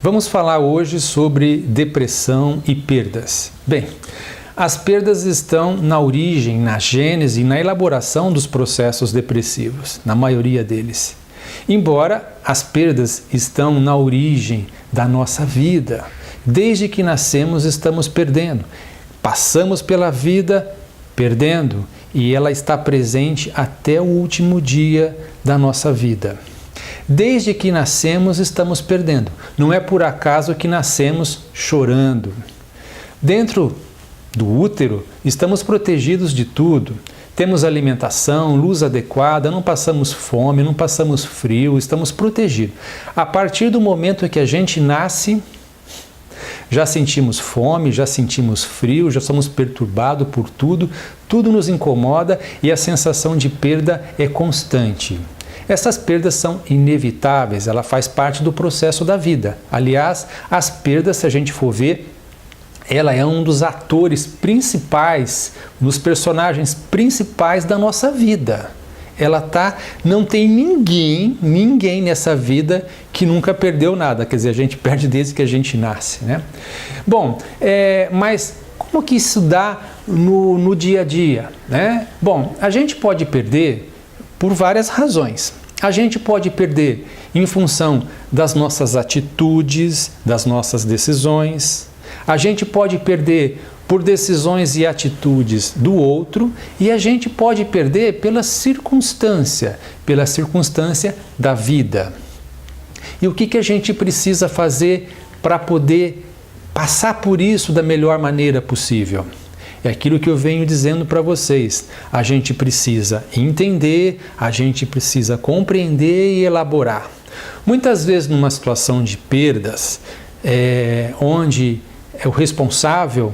Vamos falar hoje sobre depressão e perdas. Bem, as perdas estão na origem, na gênese e na elaboração dos processos depressivos, na maioria deles. Embora as perdas estão na origem da nossa vida. Desde que nascemos estamos perdendo. Passamos pela vida perdendo e ela está presente até o último dia da nossa vida. Desde que nascemos estamos perdendo. Não é por acaso que nascemos chorando. Dentro do útero estamos protegidos de tudo. Temos alimentação, luz adequada, não passamos fome, não passamos frio, estamos protegidos. A partir do momento em que a gente nasce, já sentimos fome, já sentimos frio, já somos perturbados por tudo, tudo nos incomoda e a sensação de perda é constante. Essas perdas são inevitáveis, ela faz parte do processo da vida. Aliás, as perdas, se a gente for ver, ela é um dos atores principais, dos personagens principais da nossa vida. Não tem ninguém nessa vida que nunca perdeu nada, quer dizer, a gente perde desde que a gente nasce, né? Bom, mas como que isso dá no dia a dia, né? Bom, a gente pode perder por várias razões. A gente pode perder em função das nossas atitudes, das nossas decisões. A gente pode perder por decisões e atitudes do outro. E a gente pode perder pela circunstância da vida. E o que a gente precisa fazer para poder passar por isso da melhor maneira possível? É aquilo que eu venho dizendo para vocês. A gente precisa entender, a gente precisa compreender e elaborar. Muitas vezes numa situação de perdas, onde o responsável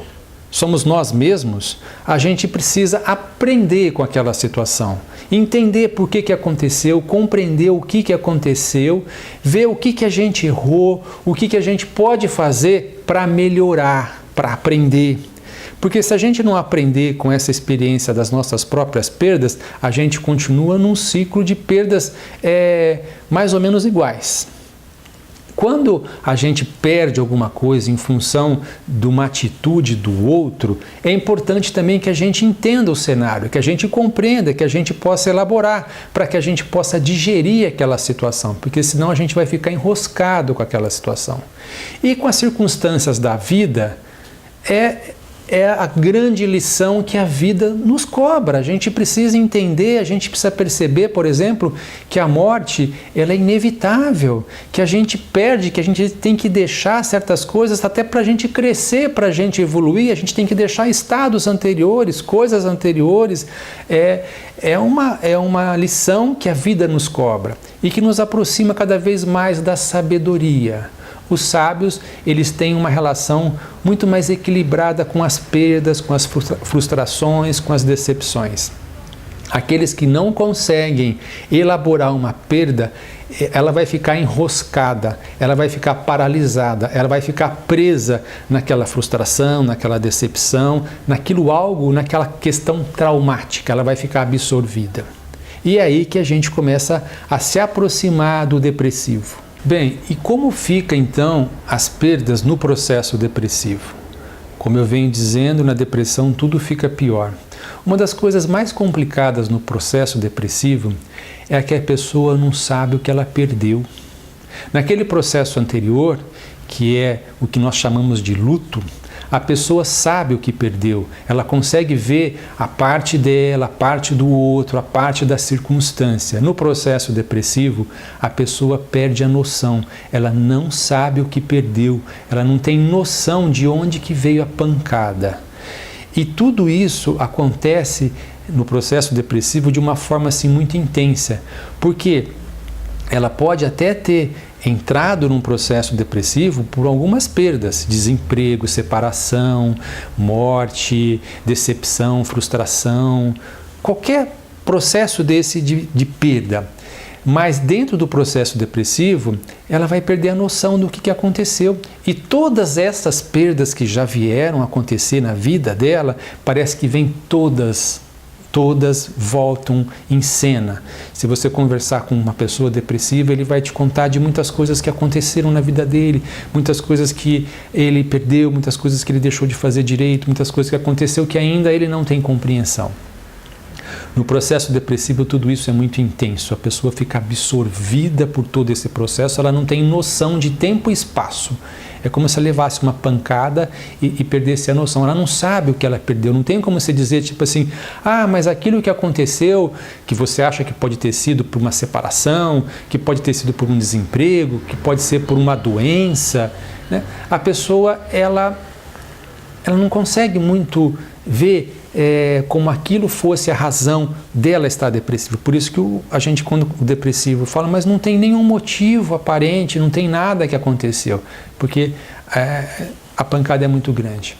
somos nós mesmos, a gente precisa aprender com aquela situação. Entender por que aconteceu, compreender o que aconteceu, ver o que a gente errou, o que a gente pode fazer para melhorar, para aprender. Porque se a gente não aprender com essa experiência das nossas próprias perdas, a gente continua num ciclo de perdas mais ou menos iguais. Quando a gente perde alguma coisa em função de uma atitude do outro, é importante também que a gente entenda o cenário, que a gente compreenda, que a gente possa elaborar, para que a gente possa digerir aquela situação, porque senão a gente vai ficar enroscado com aquela situação. E com as circunstâncias da vida, é a grande lição que a vida nos cobra. A gente precisa entender, a gente precisa perceber, por exemplo, que a morte ela é inevitável, que a gente perde, que a gente tem que deixar certas coisas até para a gente crescer, para a gente evoluir, a gente tem que deixar estados anteriores, coisas anteriores. É uma lição que a vida nos cobra e que nos aproxima cada vez mais da sabedoria. Os sábios, eles têm uma relação muito mais equilibrada com as perdas, com as frustrações, com as decepções. Aqueles que não conseguem elaborar uma perda, ela vai ficar enroscada, ela vai ficar paralisada, ela vai ficar presa naquela frustração, naquela decepção, naquela questão traumática, ela vai ficar absorvida. E é aí que a gente começa a se aproximar do depressivo. Bem, e como fica então as perdas no processo depressivo? Como eu venho dizendo, na depressão tudo fica pior. Uma das coisas mais complicadas no processo depressivo é que a pessoa não sabe o que ela perdeu. Naquele processo anterior, que é o que nós chamamos de luto, a pessoa sabe o que perdeu, ela consegue ver a parte dela, a parte do outro, a parte da circunstância. No processo depressivo, a pessoa perde a noção, ela não sabe o que perdeu, ela não tem noção de onde que veio a pancada. E tudo isso acontece no processo depressivo de uma forma assim muito intensa, porque ela pode até ter entrado num processo depressivo por algumas perdas, desemprego, separação, morte, decepção, frustração, qualquer processo desse de perda. Mas dentro do processo depressivo, ela vai perder a noção do que aconteceu. E todas essas perdas que já vieram acontecer na vida dela, parece que vêm todas todas voltam em cena. Se você conversar com uma pessoa depressiva, ele vai te contar de muitas coisas que aconteceram na vida dele, muitas coisas que ele perdeu, muitas coisas que ele deixou de fazer direito, muitas coisas que aconteceu que ainda ele não tem compreensão. No processo depressivo, tudo isso é muito intenso. A pessoa fica absorvida por todo esse processo, ela não tem noção de tempo e espaço. É como se ela levasse uma pancada e perdesse a noção. Ela não sabe o que ela perdeu. Não tem como você dizer, tipo assim, mas aquilo que aconteceu, que você acha que pode ter sido por uma separação, que pode ter sido por um desemprego, que pode ser por uma doença, né? A pessoa, ela não consegue muito ver como aquilo fosse a razão dela estar depressiva. Por isso que a gente, quando o depressivo fala, mas não tem nenhum motivo aparente, não tem nada que aconteceu, porque a pancada é muito grande.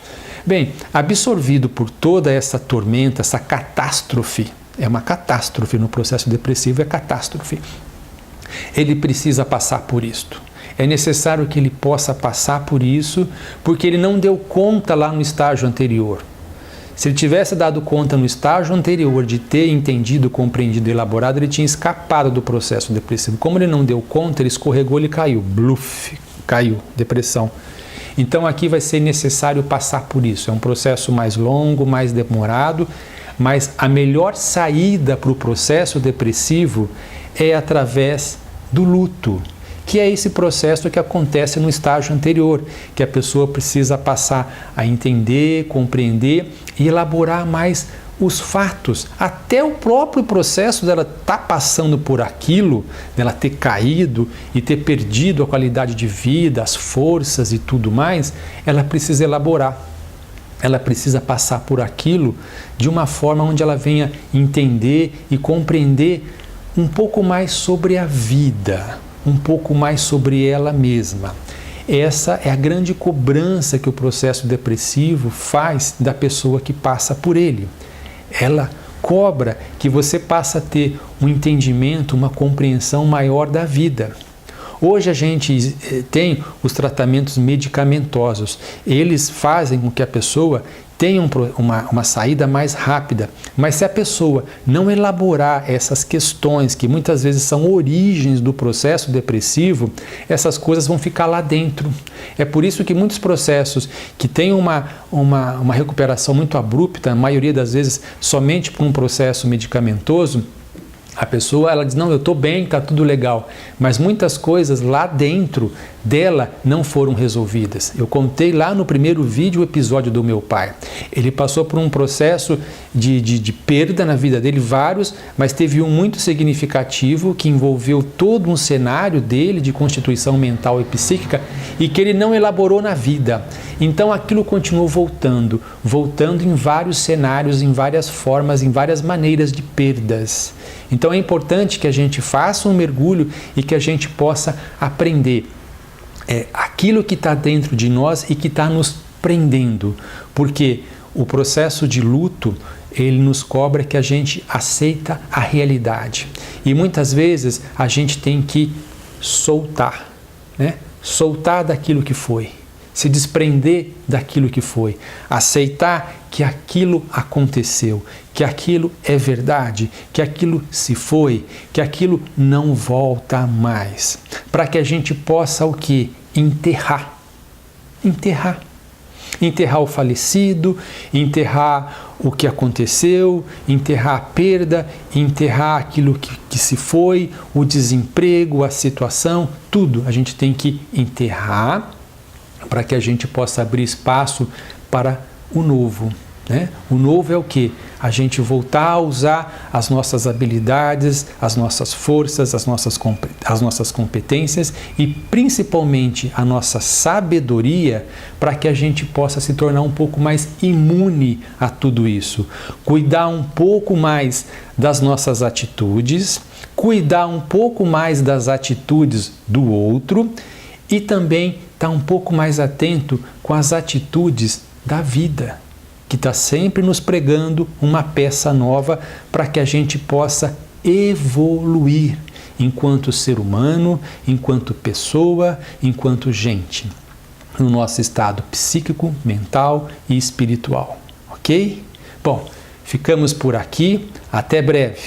Bem, absorvido por toda essa tormenta, essa catástrofe, é uma catástrofe no processo depressivo, é catástrofe. Ele precisa passar por isto. É necessário que ele possa passar por isso, porque ele não deu conta lá no estágio anterior. Se ele tivesse dado conta no estágio anterior de ter entendido, compreendido e elaborado, ele tinha escapado do processo depressivo. Como ele não deu conta, ele escorregou, ele caiu. Bluf, caiu, depressão. Então aqui vai ser necessário passar por isso. É um processo mais longo, mais demorado, mas a melhor saída para o processo depressivo é através do luto, que é esse processo que acontece no estágio anterior, que a pessoa precisa passar a entender, compreender e elaborar mais os fatos. Até o próprio processo dela estar passando por aquilo, dela ter caído e ter perdido a qualidade de vida, as forças e tudo mais, ela precisa elaborar. Ela precisa passar por aquilo de uma forma onde ela venha entender e compreender um pouco mais sobre a vida, um pouco mais sobre ela mesma. Essa é a grande cobrança que o processo depressivo faz da pessoa que passa por ele. Ela cobra que você passe a ter um entendimento, uma compreensão maior da vida. Hoje a gente tem os tratamentos medicamentosos. Eles fazem com que a pessoa tenha uma saída mais rápida. Mas se a pessoa não elaborar essas questões, que muitas vezes são origens do processo depressivo, essas coisas vão ficar lá dentro. É por isso que muitos processos que têm uma recuperação muito abrupta, a maioria das vezes somente por um processo medicamentoso, a pessoa, ela diz, não, eu estou bem, está tudo legal, mas muitas coisas lá dentro dela não foram resolvidas. Eu contei lá no primeiro vídeo o episódio do meu pai. Ele passou por um processo de perda na vida dele, vários, mas teve um muito significativo que envolveu todo um cenário dele de constituição mental e psíquica e que ele não elaborou na vida. Então aquilo continuou voltando em vários cenários, em várias formas, em várias maneiras de perdas. Então é importante que a gente faça um mergulho e que a gente possa aprender aquilo que está dentro de nós e que está nos prendendo. Porque o processo de luto, ele nos cobra que a gente aceita a realidade. E muitas vezes a gente tem que soltar, né? Soltar daquilo que foi. Se desprender daquilo que foi, aceitar que aquilo aconteceu, que aquilo é verdade, que aquilo se foi, que aquilo não volta mais, para que a gente possa o quê? Enterrar o falecido, enterrar o que aconteceu, enterrar a perda, enterrar aquilo que se foi, o desemprego, a situação, tudo a gente tem que enterrar, para que a gente possa abrir espaço para o novo, né? O novo é o quê? A gente voltar a usar as nossas habilidades, as nossas forças, as nossas competências e principalmente a nossa sabedoria para que a gente possa se tornar um pouco mais imune a tudo isso. Cuidar um pouco mais das nossas atitudes, cuidar um pouco mais das atitudes do outro e também estar um pouco mais atento com as atitudes da vida, que está sempre nos pregando uma peça nova para que a gente possa evoluir enquanto ser humano, enquanto pessoa, enquanto gente, no nosso estado psíquico, mental e espiritual, ok? Bom, Ficamos por aqui, até breve.